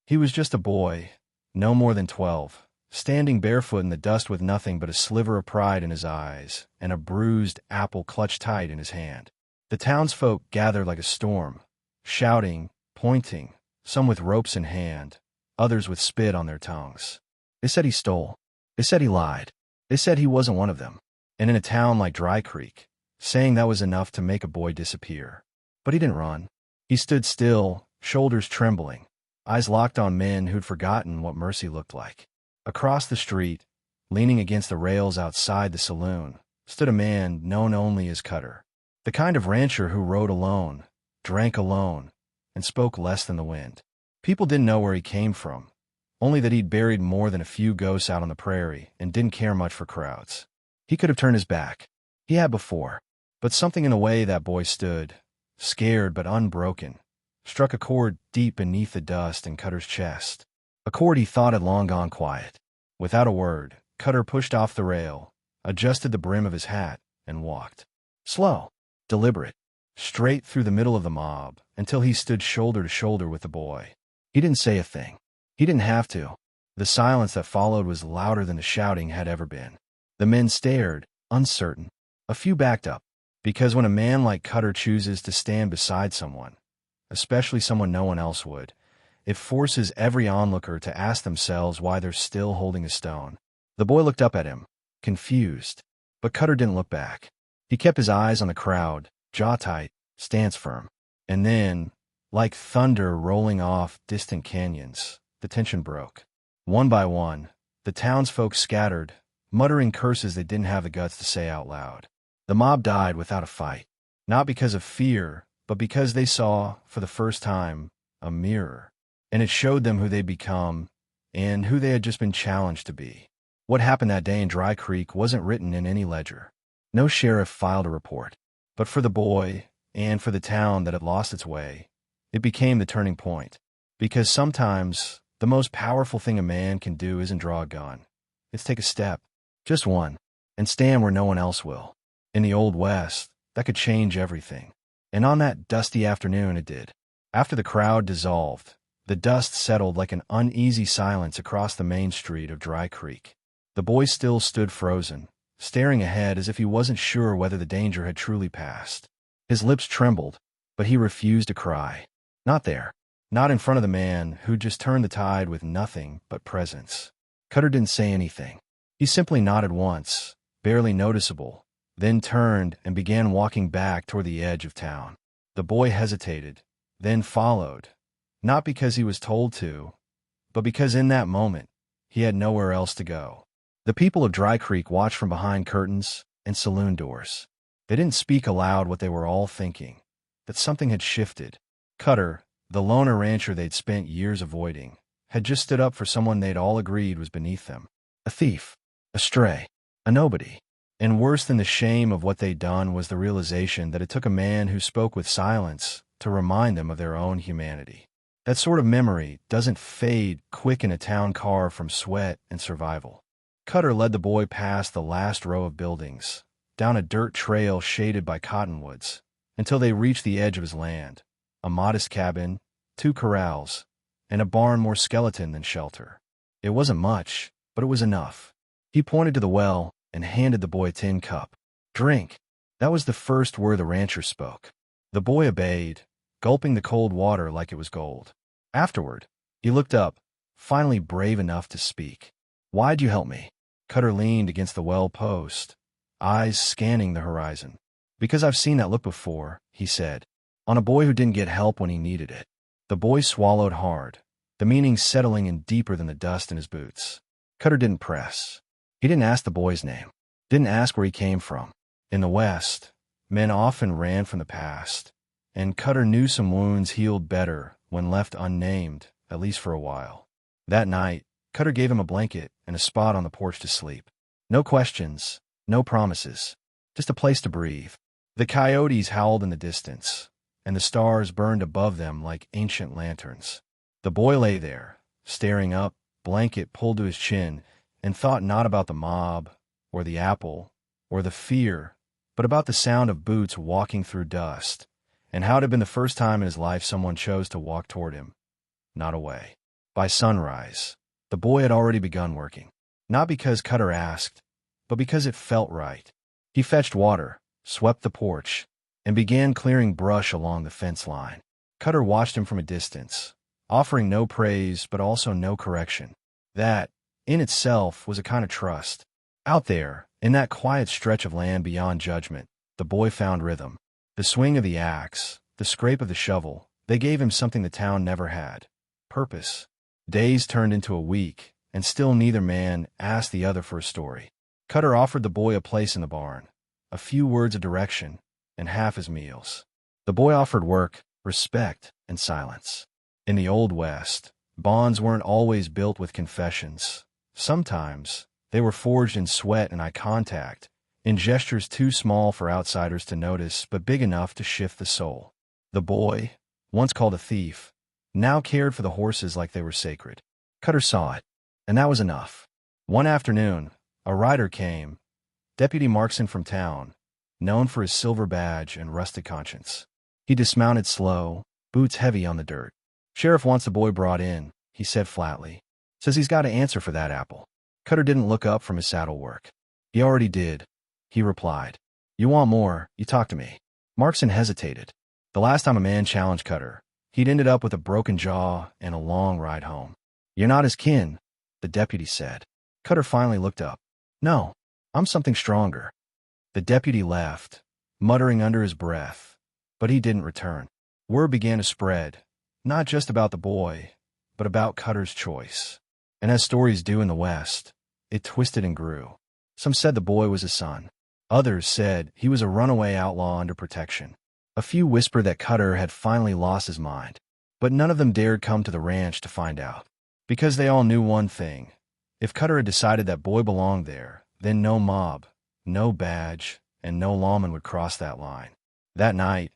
He was just a boy, no more than 12, standing barefoot in the dust with nothing but a sliver of pride in his eyes and a bruised apple clutched tight in his hand. The townsfolk gathered like a storm, shouting, pointing, some with ropes in hand, others with spit on their tongues. They said he stole. They said he lied. They said he wasn't one of them. And in a town like Dry Creek, saying that was enough to make a boy disappear. But he didn't run. He stood still, shoulders trembling, eyes locked on men who'd forgotten what mercy looked like. Across the street, leaning against the rails outside the saloon, stood a man known only as Cutter. The kind of rancher who rode alone, drank alone, and spoke less than the wind. People didn't know where he came from, only that he'd buried more than a few ghosts out on the prairie and didn't care much for crowds. He could have turned his back. He had before. But something in the way that boy stood, scared but unbroken, struck a chord deep beneath the dust in Cutter's chest. A chord he thought had long gone quiet. Without a word, Cutter pushed off the rail, adjusted the brim of his hat, and walked. Slow, deliberate, straight through the middle of the mob, until he stood shoulder to shoulder with the boy. He didn't say a thing. He didn't have to. The silence that followed was louder than the shouting had ever been. The men stared, uncertain. A few backed up, because when a man like Cutter chooses to stand beside someone, especially someone no one else would, it forces every onlooker to ask themselves why they're still holding a stone. The boy looked up at him, confused, but Cutter didn't look back. He kept his eyes on the crowd, jaw tight, stance firm. And then, like thunder rolling off distant canyons, the tension broke. One by one, the townsfolk scattered, muttering curses they didn't have the guts to say out loud. The mob died without a fight, not because of fear, but because they saw, for the first time, a mirror, and it showed them who they'd become and who they had just been challenged to be. What happened that day in Dry Creek wasn't written in any ledger. No sheriff filed a report. But for the boy, and for the town that had lost its way, it became the turning point. Because sometimes, the most powerful thing a man can do isn't draw a gun. It's take a step, just one, and stand where no one else will. In the Old West, that could change everything. And on that dusty afternoon it did. After the crowd dissolved, the dust settled like an uneasy silence across the main street of Dry Creek. The boy still stood frozen, staring ahead as if he wasn't sure whether the danger had truly passed. His lips trembled, but he refused to cry. Not there. Not in front of the man who'd just turned the tide with nothing but presence. Cutter didn't say anything. He simply nodded once, barely noticeable, then turned and began walking back toward the edge of town. The boy hesitated, then followed, not because he was told to, but because in that moment, he had nowhere else to go. The people of Dry Creek watched from behind curtains and saloon doors. They didn't speak aloud what they were all thinking, that something had shifted. Cutter, the loner rancher they'd spent years avoiding, had just stood up for someone they'd all agreed was beneath them. A thief, a stray, a nobody. And worse than the shame of what they'd done was the realization that it took a man who spoke with silence to remind them of their own humanity. That sort of memory doesn't fade quick in a town car from sweat and survival. Cutter led the boy past the last row of buildings, down a dirt trail shaded by cottonwoods, until they reached the edge of his land, a modest cabin, 2 corrals, and a barn more skeleton than shelter. It wasn't much, but it was enough. He pointed to the well and handed the boy a tin cup. Drink. That was the first word the rancher spoke. The boy obeyed, gulping the cold water like it was gold. Afterward, he looked up, finally brave enough to speak. Why'd you help me? Cutter leaned against the well post, eyes scanning the horizon. Because I've seen that look before, he said, on a boy who didn't get help when he needed it. The boy swallowed hard, the meaning settling in deeper than the dust in his boots. Cutter didn't press. He didn't ask the boy's name, didn't ask where he came from. In the West, men often ran from the past, and Cutter knew some wounds healed better when left unnamed, at least for a while. That night, Cutter gave him a blanket and a spot on the porch to sleep. No questions, no promises, just a place to breathe. The coyotes howled in the distance, and the stars burned above them like ancient lanterns. The boy lay there, staring up, blanket pulled to his chin, and thought not about the mob, or the apple, or the fear, but about the sound of boots walking through dust, and how it had been the first time in his life someone chose to walk toward him, not away. By sunrise, the boy had already begun working. Not because Cutter asked, but because it felt right. He fetched water, swept the porch, and began clearing brush along the fence line. Cutter watched him from a distance, offering no praise but also no correction. That, in itself, was a kind of trust. Out there, in that quiet stretch of land beyond judgment, the boy found rhythm. The swing of the axe, the scrape of the shovel, they gave him something the town never had: purpose. Days turned into a week, and still neither man asked the other for a story. Cutter offered the boy a place in the barn, a few words of direction, and half his meals. The boy offered work, respect, and silence. In the Old West, bonds weren't always built with confessions. Sometimes, they were forged in sweat and eye contact, in gestures too small for outsiders to notice but big enough to shift the soul. The boy, once called a thief, now cared for the horses like they were sacred. Cutter saw it, and that was enough. One afternoon, a rider came, Deputy Markson from town, known for his silver badge and rusted conscience. He dismounted slow, boots heavy on the dirt. "Sheriff wants the boy brought in," he said flatly. "Says he's got to answer for that apple." Cutter didn't look up from his saddle work. "He already did," he replied. "You want more, you talk to me." Markson hesitated. The last time a man challenged Cutter, he'd ended up with a broken jaw and a long ride home. "You're not his kin," the deputy said. Cutter finally looked up. "No, I'm something stronger." The deputy left, muttering under his breath, but he didn't return. Word began to spread, not just about the boy, but about Cutter's choice. And as stories do in the West, it twisted and grew. Some said the boy was his son. Others said he was a runaway outlaw under protection. A few whispered that Cutter had finally lost his mind, but none of them dared come to the ranch to find out. Because they all knew one thing: if Cutter had decided that boy belonged there, then no mob, no badge, and no lawman would cross that line. That night,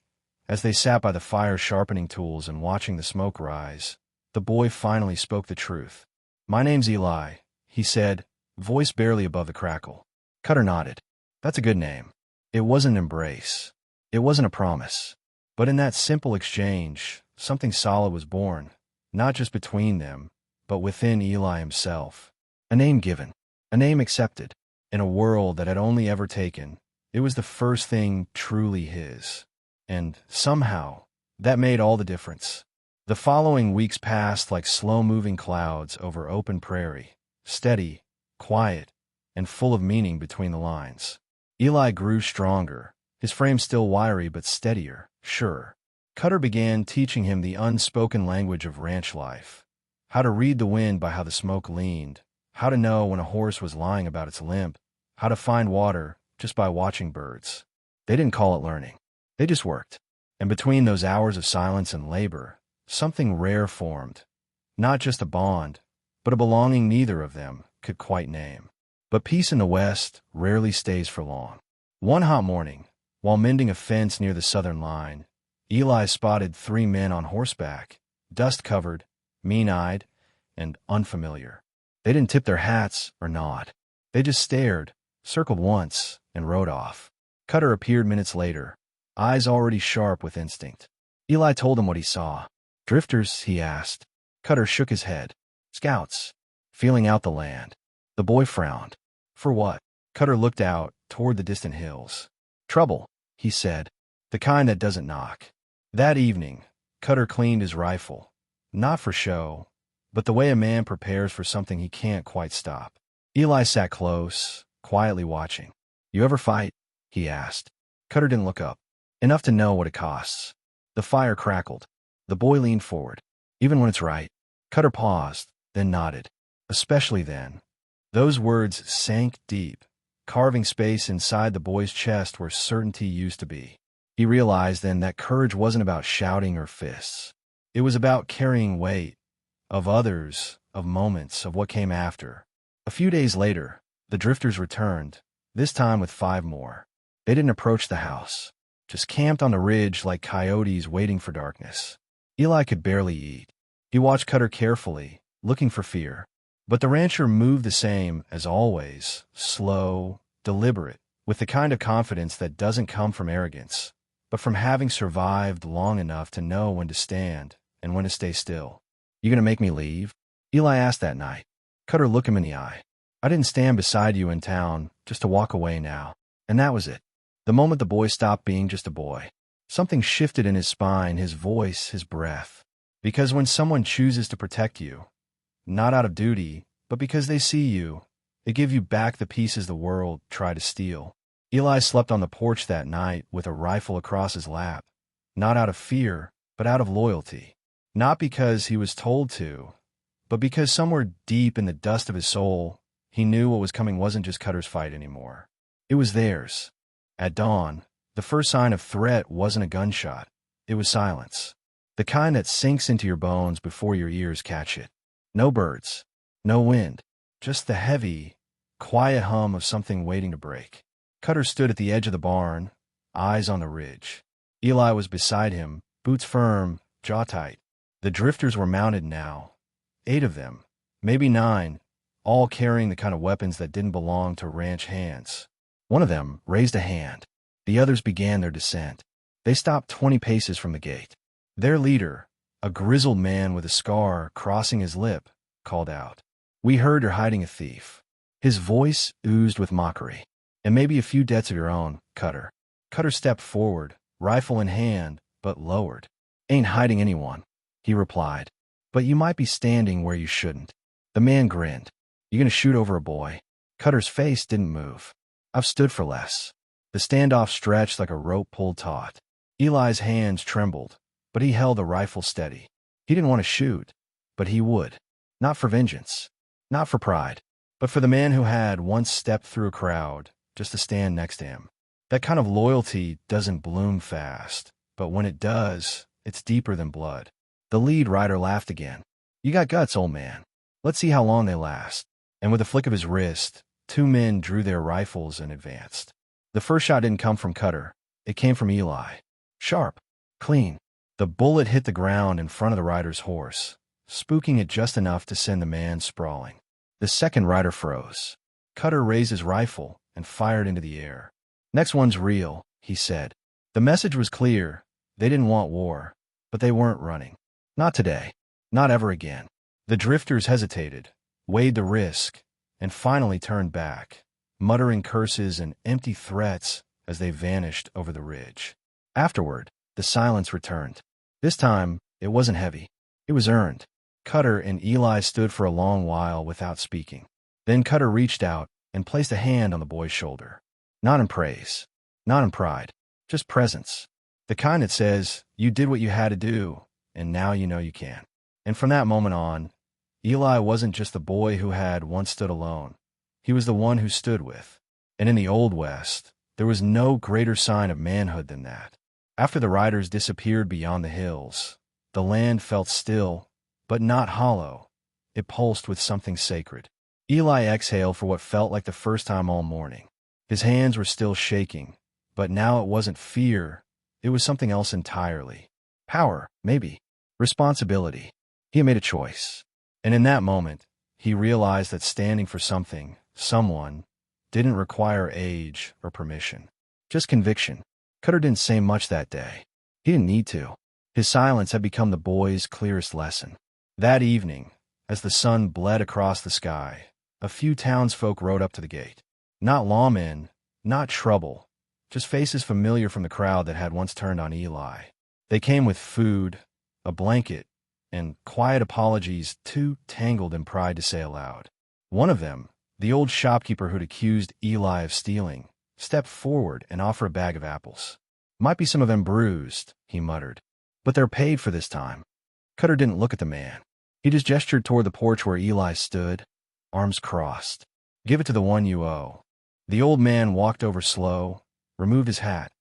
as they sat by the fire sharpening tools and watching the smoke rise, the boy finally spoke the truth. "My name's Eli," he said, voice barely above the crackle. Cutter nodded. "That's a good name." It wasn't an embrace. It wasn't a promise. But in that simple exchange, something solid was born, not just between them, but within Eli himself. A name given, a name accepted. In a world that had only ever taken, it was the first thing truly his. And, somehow, that made all the difference. The following weeks passed like slow-moving clouds over open prairie, steady, quiet, and full of meaning between the lines. Eli grew stronger, his frame still wiry but steadier, sure. Cutter began teaching him the unspoken language of ranch life. How to read the wind by how the smoke leaned, how to know when a horse was lying about its limp, how to find water just by watching birds. They didn't call it learning. They just worked. And between those hours of silence and labor, something rare formed. Not just a bond, but a belonging neither of them could quite name. But peace in the West rarely stays for long. One hot morning, while mending a fence near the southern line, Eli spotted 3 men on horseback, dust-covered, mean-eyed, and unfamiliar. They didn't tip their hats or nod. They just stared, circled once, and rode off. Cutter appeared minutes later, eyes already sharp with instinct. Eli told him what he saw. "Drifters?" he asked. Cutter shook his head. "Scouts. Feeling out the land." The boy frowned. "For what?" Cutter looked out toward the distant hills. "Trouble," he said. "The kind that doesn't knock." That evening, Cutter cleaned his rifle. Not for show, but the way a man prepares for something he can't quite stop. Eli sat close, quietly watching. "You ever fight?" he asked. Cutter didn't look up. Enough to know what it costs. The fire crackled. The boy leaned forward. "Even when it's right." Cutter paused, then nodded. "Especially then." Those words sank deep, carving space inside the boy's chest where certainty used to be. He realized then that courage wasn't about shouting or fists. It was about carrying weight, of others, of moments, of what came after. A few days later, the drifters returned, this time with 5 more. They didn't approach the house, just camped on the ridge like coyotes waiting for darkness. Eli could barely eat. He watched Cutter carefully, looking for fear. But the rancher moved the same as always, slow, deliberate, with the kind of confidence that doesn't come from arrogance, but from having survived long enough to know when to stand and when to stay still. "You gonna make me leave?" Eli asked that night. Cutter looked him in the eye. I didn't stand beside you in town just to walk away now. And that was it. The moment the boy stopped being just a boy, something shifted in his spine, his voice, his breath. Because when someone chooses to protect you, not out of duty, but because they see you, they give you back the pieces the world tried to steal. Eli slept on the porch that night with a rifle across his lap, not out of fear, but out of loyalty. Not because he was told to, but because somewhere deep in the dust of his soul, he knew what was coming wasn't just Cutter's fight anymore. It was theirs. At dawn, the first sign of threat wasn't a gunshot. It was silence. The kind that sinks into your bones before your ears catch it. No birds. No wind. Just the heavy, quiet hum of something waiting to break. Cutter stood at the edge of the barn, eyes on the ridge. Eli was beside him, boots firm, jaw tight. The drifters were mounted now. 8 of them, maybe 9, all carrying the kind of weapons that didn't belong to ranch hands. One of them raised a hand. The others began their descent. They stopped 20 paces from the gate. Their leader, a grizzled man with a scar crossing his lip, called out, "We heard you're hiding a thief." His voice oozed with mockery. "And maybe a few debts of your own, Cutter." Cutter stepped forward, rifle in hand, but lowered. "Ain't hiding anyone," he replied. "But you might be standing where you shouldn't." The man grinned. "You gonna shoot over a boy?" Cutter's face didn't move. "I've stood for less." The standoff stretched like a rope pulled taut. Eli's hands trembled, but he held the rifle steady. He didn't want to shoot, but he would. Not for vengeance, not for pride, but for the man who had once stepped through a crowd just to stand next to him. That kind of loyalty doesn't bloom fast, but when it does, it's deeper than blood. The lead rider laughed again. "You got guts, old man. Let's see how long they last." And with a flick of his wrist, 2 men drew their rifles and advanced. The first shot didn't come from Cutter. It came from Eli. Sharp. Clean. The bullet hit the ground in front of the rider's horse, spooking it just enough to send the man sprawling. The second rider froze. Cutter raised his rifle and fired into the air. "Next one's real," he said. The message was clear. They didn't want war, but they weren't running. Not today. Not ever again. The drifters hesitated, weighed the risk, and finally turned back, muttering curses and empty threats as they vanished over the ridge. Afterward, the silence returned. This time, it wasn't heavy. It was earned. Cutter and Eli stood for a long while without speaking. Then Cutter reached out and placed a hand on the boy's shoulder. Not in praise, not in pride, just presence. The kind that says, "You did what you had to do, and now you know you can." And from that moment on, Eli wasn't just the boy who had once stood alone. He was the one who stood with. And in the Old West, there was no greater sign of manhood than that. After the riders disappeared beyond the hills, the land felt still, but not hollow. It pulsed with something sacred. Eli exhaled for what felt like the first time all morning. His hands were still shaking, but now it wasn't fear. It was something else entirely. Power, maybe. Responsibility. He had made a choice. And in that moment, he realized that standing for something, someone, didn't require age or permission. Just conviction. Cutter didn't say much that day. He didn't need to. His silence had become the boy's clearest lesson. That evening, as the sun bled across the sky, a few townsfolk rode up to the gate. Not lawmen, not trouble, just faces familiar from the crowd that had once turned on Eli. They came with food, a blanket, and quiet apologies too tangled in pride to say aloud. One of them, the old shopkeeper who'd accused Eli of stealing, stepped forward and offered a bag of apples. "Might be some of them bruised," he muttered, "but they're paid for this time." Cutter didn't look at the man. He just gestured toward the porch where Eli stood, arms crossed. "Give it to the one you owe." The old man walked over slow, removed his hat,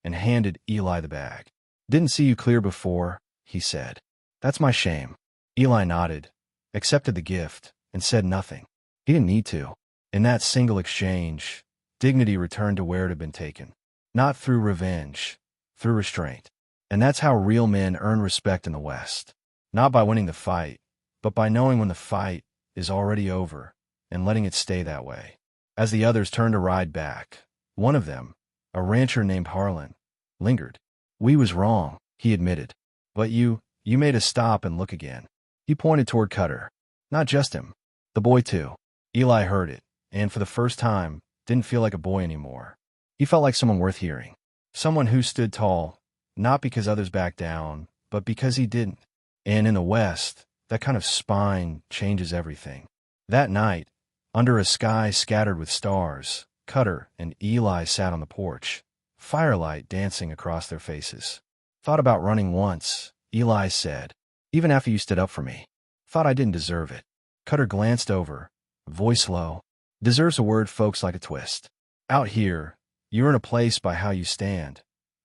and handed Eli the bag. "Didn't see you clear before," he said. "That's my shame." Eli nodded, accepted the gift, and said nothing. He didn't need to. In that single exchange, dignity returned to where it had been taken. Not through revenge, through restraint. And that's how real men earn respect in the West. Not by winning the fight, but by knowing when the fight is already over and letting it stay that way. As the others turned to ride back, one of them, a rancher named Harlan, lingered. "We was wrong," he admitted. "But you made us stop and look again." He pointed toward Cutter. Not just him. The boy, too. Eli heard it, and for the first time, didn't feel like a boy anymore. He felt like someone worth hearing. Someone who stood tall, not because others backed down, but because he didn't. And in the West, that kind of spine changes everything. That night, under a sky scattered with stars, Cutter and Eli sat on the porch, firelight dancing across their faces. Thought about running once, Eli said, even after you stood up for me. Thought I didn't deserve it. Cutter glanced over, voice low. Deserves a word folks like a twist. Out here, you're in a place by how you stand,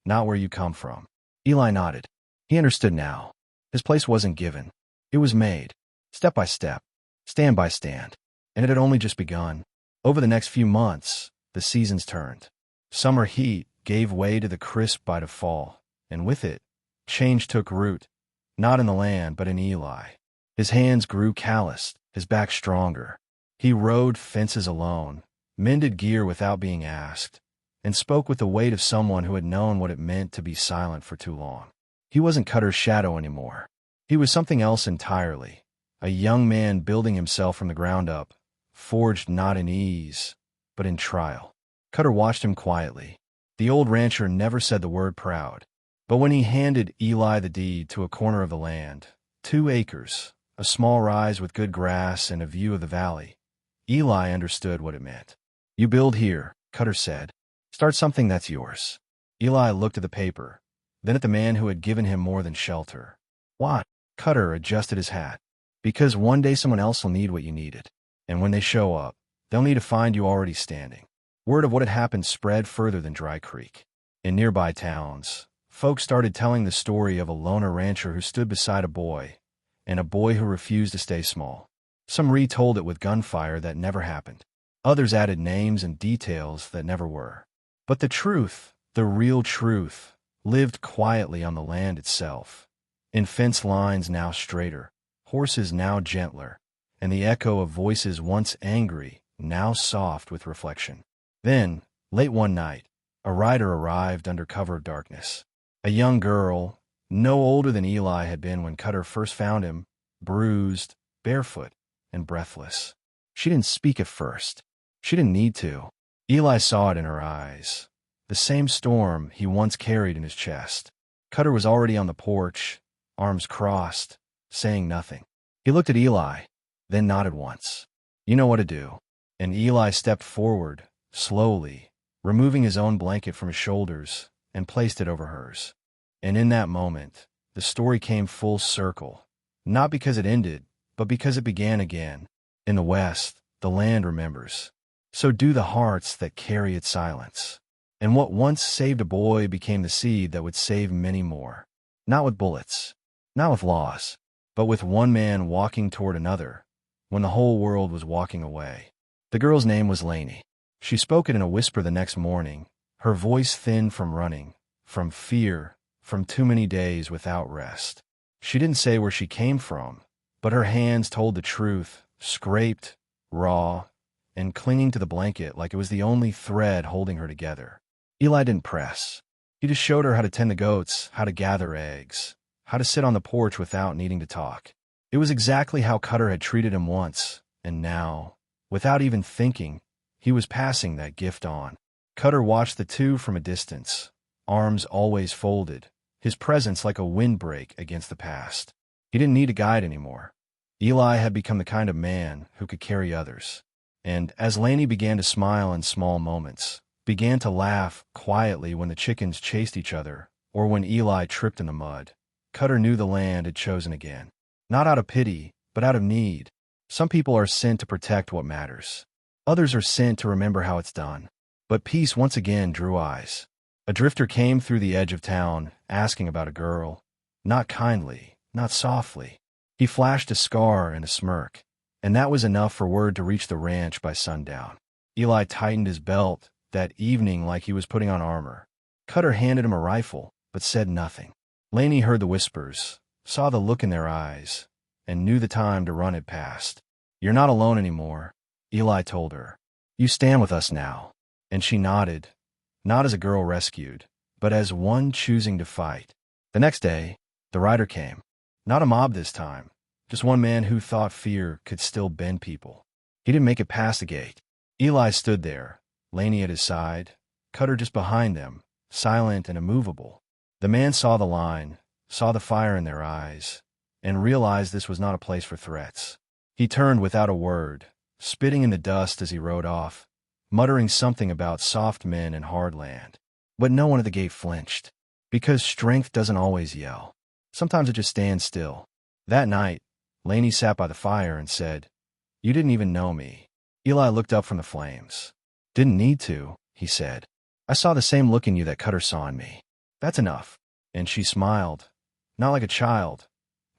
not where you come from. Eli nodded. He understood now. His place wasn't given. It was made, step by step, stand by stand. And it had only just begun. Over the next few months, the seasons turned. Summer heat gave way to the crisp bite of fall, and with it, change took root, not in the land but in Eli. His hands grew calloused, his back stronger. He rode fences alone, mended gear without being asked, and spoke with the weight of someone who had known what it meant to be silent for too long. He wasn't Cutter's shadow anymore. He was something else entirely, a young man building himself from the ground up, forged not in ease, but in trial. Cutter watched him quietly. The old rancher never said the word proud, but when he handed Eli the deed to a corner of the land, 2 acres, a small rise with good grass and a view of the valley, Eli understood what it meant. You build here, Cutter said. Start something that's yours. Eli looked at the paper, then at the man who had given him more than shelter. Why? Cutter adjusted his hat. Because one day someone else will need what you needed. And when they show up, they'll need to find you already standing. Word of what had happened spread further than Dry Creek. In nearby towns, folks started telling the story of a loner rancher who stood beside a boy, and a boy who refused to stay small. Some retold it with gunfire that never happened. Others added names and details that never were. But the truth, the real truth, lived quietly on the land itself, in fence lines now straighter, horses now gentler, and the echo of voices once angry, now soft with reflection. Then, late one night, a rider arrived under cover of darkness. A young girl, no older than Eli had been when Cutter first found him, bruised, barefoot, and breathless. She didn't speak at first. She didn't need to. Eli saw it in her eyes. The same storm he once carried in his chest. Cutter was already on the porch, arms crossed, saying nothing. He looked at Eli, then nodded once. You know what to do. And Eli stepped forward, slowly, removing his own blanket from his shoulders, and placed it over hers. And in that moment, the story came full circle, not because it ended, but because it began again. In the West, the land remembers. So do the hearts that carry its silence. And what once saved a boy became the seed that would save many more. Not with bullets, not with laws, but with one man walking toward another, when the whole world was walking away. The girl's name was Lainey. She spoke it in a whisper the next morning, her voice thin from running, from fear, from too many days without rest. She didn't say where she came from, but her hands told the truth, scraped, raw, and clinging to the blanket like it was the only thread holding her together. Eli didn't press. He just showed her how to tend the goats, how to gather eggs, how to sit on the porch without needing to talk. It was exactly how Cutter had treated him once, and now, without even thinking, he was passing that gift on. Cutter watched the two from a distance, arms always folded, his presence like a windbreak against the past. He didn't need a guide anymore. Eli had become the kind of man who could carry others. And as Lainey began to smile in small moments, began to laugh quietly when the chickens chased each other, or when Eli tripped in the mud, Cutter knew the land had chosen again. Not out of pity, but out of need. Some people are sent to protect what matters. Others are sent to remember how it's done. But peace once again drew eyes. A drifter came through the edge of town, asking about a girl. Not kindly, not softly. He flashed a scar and a smirk, and that was enough for word to reach the ranch by sundown. Eli tightened his belt that evening like he was putting on armor. Cutter handed him a rifle, but said nothing. Lainey heard the whispers, saw the look in their eyes, and knew the time to run had passed. You're not alone anymore, Eli told her. You stand with us now. And she nodded, not as a girl rescued, but as one choosing to fight. The next day, the rider came. Not a mob this time, Just one man who thought fear could still bend people. He didn't make it past the gate. Eli stood there, Laney at his side, Cutter just behind them, silent and immovable. The man saw the line, saw the fire in their eyes, and realized this was not a place for threats. He turned without a word, spitting in the dust as he rode off, muttering something about soft men and hard land. But no one at the gate flinched, because strength doesn't always yell. Sometimes it just stands still. That night, Laney sat by the fire and said, "You didn't even know me." Eli looked up from the flames. "Didn't need to," he said. "I saw the same look in you that Cutter saw in me. That's enough." And she smiled, not like a child,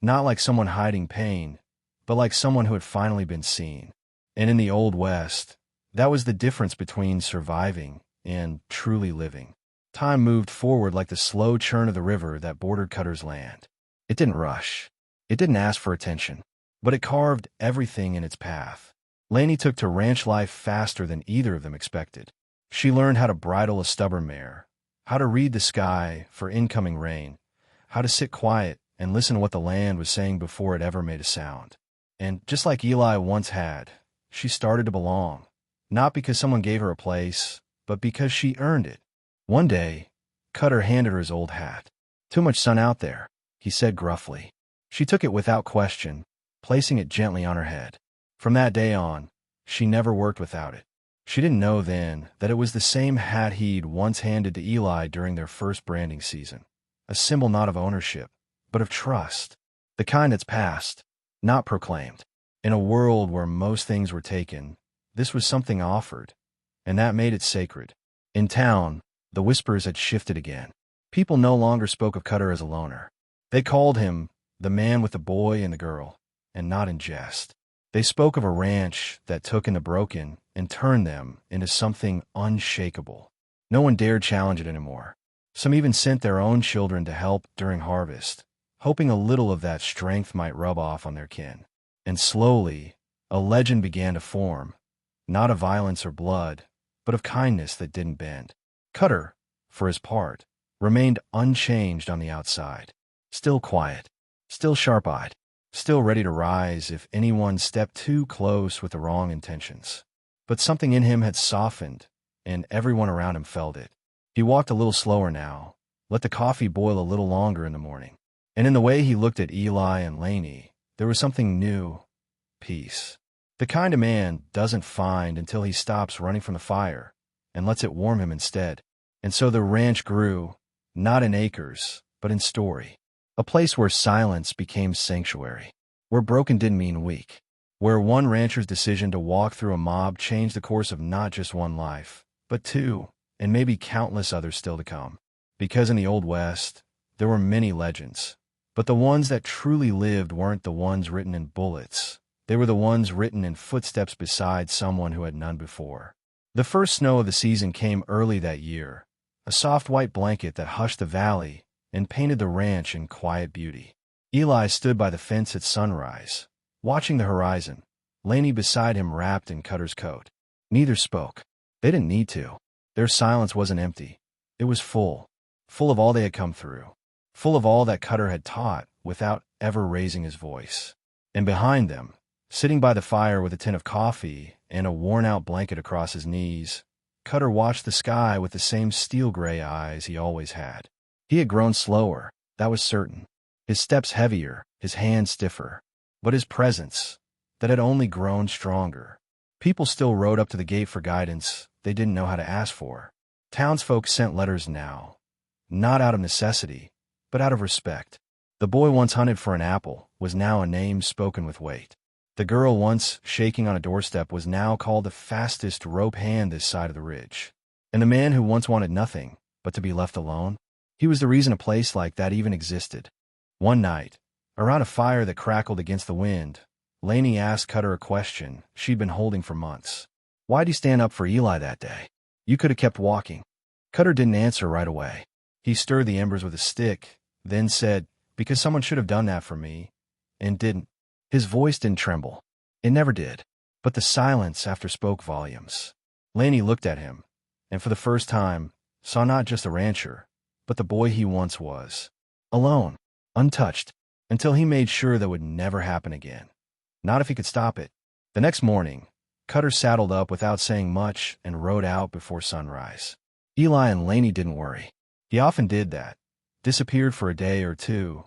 not like someone hiding pain, but like someone who had finally been seen. And in the Old West, that was the difference between surviving and truly living. Time moved forward like the slow churn of the river that bordered Cutter's land. It didn't rush. It didn't ask for attention, but it carved everything in its path. Laney took to ranch life faster than either of them expected. She learned how to bridle a stubborn mare, how to read the sky for incoming rain, how to sit quiet and listen to what the land was saying before it ever made a sound. And just like Eli once had, she started to belong, not because someone gave her a place, but because she earned it. One day, Cutter handed her his old hat. "Too much sun out there," he said gruffly. She took it without question, placing it gently on her head. From that day on, she never worked without it. She didn't know then that it was the same hat he'd once handed to Eli during their first branding season, a symbol not of ownership, but of trust, the kind that's passed, not proclaimed. In a world where most things were taken, this was something offered, and that made it sacred. In town, the whispers had shifted again. People no longer spoke of Cutter as a loner. They called him the man with the boy and the girl, and not in jest. They spoke of a ranch that took in the broken and turned them into something unshakable. No one dared challenge it anymore. Some even sent their own children to help during harvest, hoping a little of that strength might rub off on their kin. And slowly, a legend began to form, not of violence or blood, but of kindness that didn't bend. Cutter, for his part, remained unchanged on the outside, still quiet, still sharp-eyed, still ready to rise if anyone stepped too close with the wrong intentions. But something in him had softened, and everyone around him felt it. He walked a little slower now, let the coffee boil a little longer in the morning. And in the way he looked at Eli and Laney, there was something new, peace. The kind of man doesn't find until he stops running from the fire and lets it warm him instead. And so the ranch grew, not in acres, but in story. A place where silence became sanctuary, where broken didn't mean weak, where one rancher's decision to walk through a mob changed the course of not just one life, but two, and maybe countless others still to come. Because in the Old West, there were many legends, but the ones that truly lived weren't the ones written in bullets. They were the ones written in footsteps beside someone who had none before. The first snow of the season came early that year, a soft white blanket that hushed the valley and painted the ranch in quiet beauty. Eli stood by the fence at sunrise, watching the horizon, Laney beside him wrapped in Cutter's coat. Neither spoke. They didn't need to. Their silence wasn't empty. It was full of all they had come through, full of all that Cutter had taught without ever raising his voice. And behind them, sitting by the fire with a tin of coffee and a worn-out blanket across his knees, Cutter watched the sky with the same steel-gray eyes he always had. He had grown slower, that was certain, his steps heavier, his hands stiffer, but his presence, that had only grown stronger. People still rode up to the gate for guidance they didn't know how to ask for. Townsfolk sent letters now, not out of necessity, but out of respect. The boy once hunted for an apple was now a name spoken with weight. The girl once shaking on a doorstep was now called the fastest rope hand this side of the ridge. And the man who once wanted nothing but to be left alone, he was the reason a place like that even existed. One night, around a fire that crackled against the wind, Laney asked Cutter a question she'd been holding for months. "Why'd you stand up for Eli that day? You could have kept walking." Cutter didn't answer right away. He stirred the embers with a stick, then said, "Because someone should have done that for me, and didn't." His voice didn't tremble. It never did. But the silence after spoke volumes. Laney looked at him, and for the first time, saw not just a rancher, but the boy he once was. Alone, untouched, until he made sure that would never happen again. Not if he could stop it. The next morning, Cutter saddled up without saying much and rode out before sunrise. Eli and Laney didn't worry. He often did that. Disappeared for a day or two.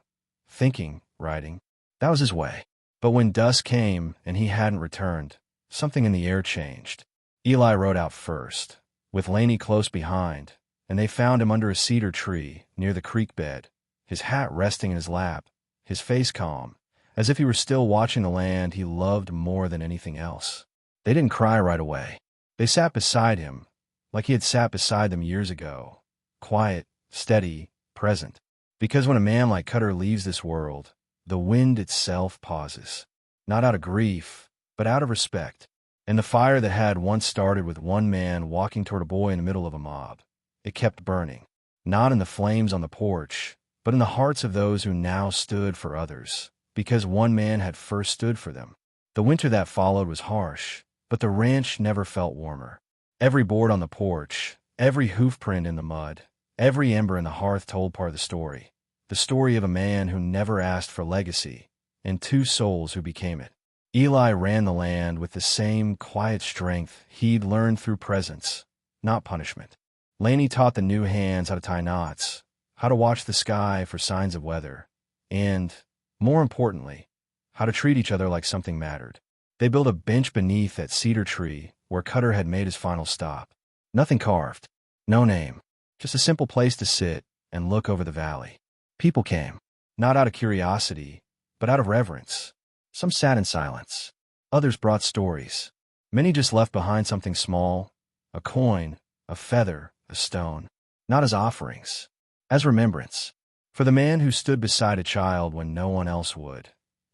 Thinking, writing. That was his way. But when dusk came and he hadn't returned, something in the air changed. Eli rode out first, with Laney close behind, and they found him under a cedar tree near the creek bed, his hat resting in his lap, his face calm, as if he were still watching the land he loved more than anything else. They didn't cry right away. They sat beside him, like he had sat beside them years ago, quiet, steady, present. Because when a man like Cutter leaves this world, the wind itself pauses, not out of grief, but out of respect. And the fire that had once started with one man walking toward a boy in the middle of a mob, it kept burning, not in the flames on the porch, but in the hearts of those who now stood for others, because one man had first stood for them. The winter that followed was harsh, but the ranch never felt warmer. Every board on the porch, every hoofprint in the mud, every ember in the hearth told part of the story of a man who never asked for legacy, and two souls who became it. Eli ran the land with the same quiet strength he'd learned through presence, not punishment. Laney taught the new hands how to tie knots, how to watch the sky for signs of weather, and, more importantly, how to treat each other like something mattered. They built a bench beneath that cedar tree where Cutter had made his final stop. Nothing carved, no name, just a simple place to sit and look over the valley. People came, not out of curiosity, but out of reverence. Some sat in silence. Others brought stories. Many just left behind something small, a coin, a feather, a stone, not as offerings, as remembrance, for the man who stood beside a child when no one else would,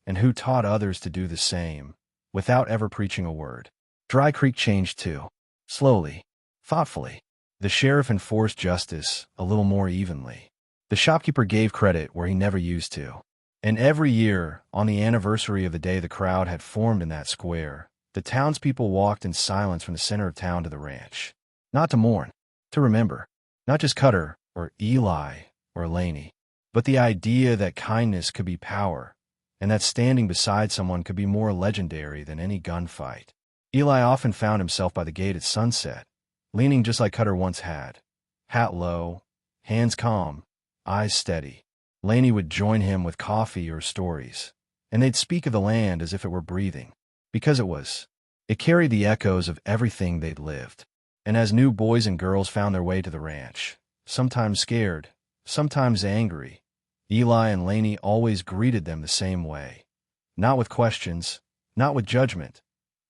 and who taught others to do the same, without ever preaching a word. Dry Creek changed too, slowly, thoughtfully. The sheriff enforced justice a little more evenly. The shopkeeper gave credit where he never used to. And every year, on the anniversary of the day the crowd had formed in that square, the townspeople walked in silence from the center of town to the ranch. Not to mourn, to remember. Not just Cutter, or Eli, or Laney, but the idea that kindness could be power, and that standing beside someone could be more legendary than any gunfight. Eli often found himself by the gate at sunset, leaning just like Cutter once had, hat low, hands calm, eyes steady. Laney would join him with coffee or stories, and they'd speak of the land as if it were breathing, because it was. It carried the echoes of everything they'd lived. And as new boys and girls found their way to the ranch, sometimes scared, sometimes angry, Eli and Laney always greeted them the same way. Not with questions, not with judgment,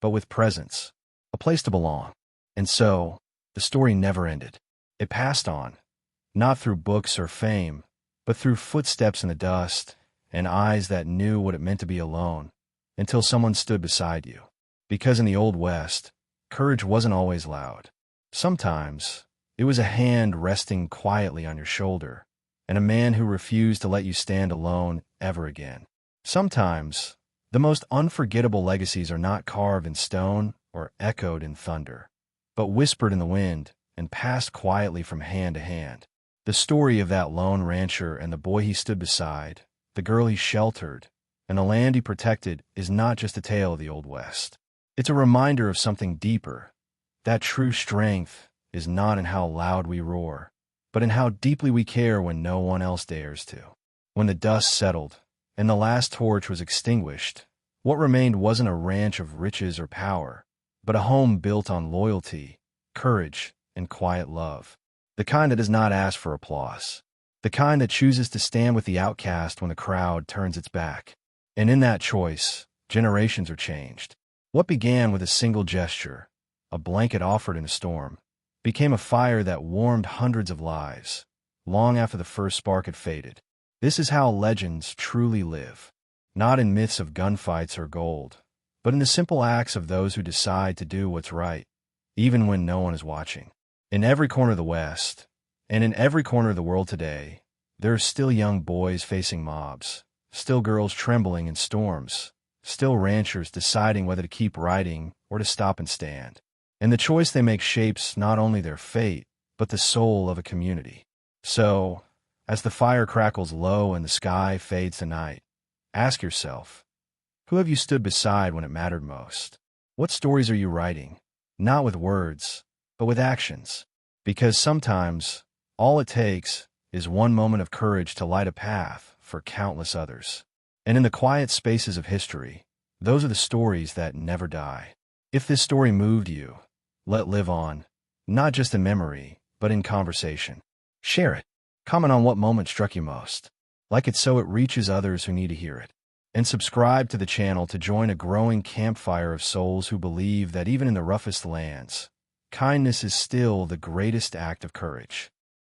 but with presence, a place to belong. And so, the story never ended. It passed on, not through books or fame, but through footsteps in the dust and eyes that knew what it meant to be alone, until someone stood beside you. Because in the Old West, courage wasn't always loud. Sometimes, it was a hand resting quietly on your shoulder, and a man who refused to let you stand alone ever again. Sometimes, the most unforgettable legacies are not carved in stone or echoed in thunder, but whispered in the wind and passed quietly from hand to hand. The story of that lone rancher and the boy he stood beside, the girl he sheltered, and the land he protected is not just a tale of the Old West. It's a reminder of something deeper. That true strength is not in how loud we roar, but in how deeply we care when no one else dares to. When the dust settled and the last torch was extinguished, what remained wasn't a ranch of riches or power, but a home built on loyalty, courage, and quiet love. The kind that does not ask for applause. The kind that chooses to stand with the outcast when the crowd turns its back. And in that choice, generations are changed. What began with a single gesture, a blanket offered in a storm, became a fire that warmed hundreds of lives, long after the first spark had faded. This is how legends truly live, not in myths of gunfights or gold, but in the simple acts of those who decide to do what's right, even when no one is watching. In every corner of the West, and in every corner of the world today, there are still young boys facing mobs, still girls trembling in storms, still ranchers deciding whether to keep riding or to stop and stand. And the choice they make shapes not only their fate, but the soul of a community. So, as the fire crackles low and the sky fades to night, Ask yourself, who have you stood beside when it mattered most? What stories are you writing? Not with words, but with actions. Because sometimes, all it takes is one moment of courage to light a path for countless others. And in the quiet spaces of history, those are the stories that never die. If this story moved you, let it live on, not just in memory, but in conversation. Share it. Comment on what moment struck you most. Like it so it reaches others who need to hear it. And subscribe to the channel to join a growing campfire of souls who believe that even in the roughest lands, kindness is still the greatest act of courage.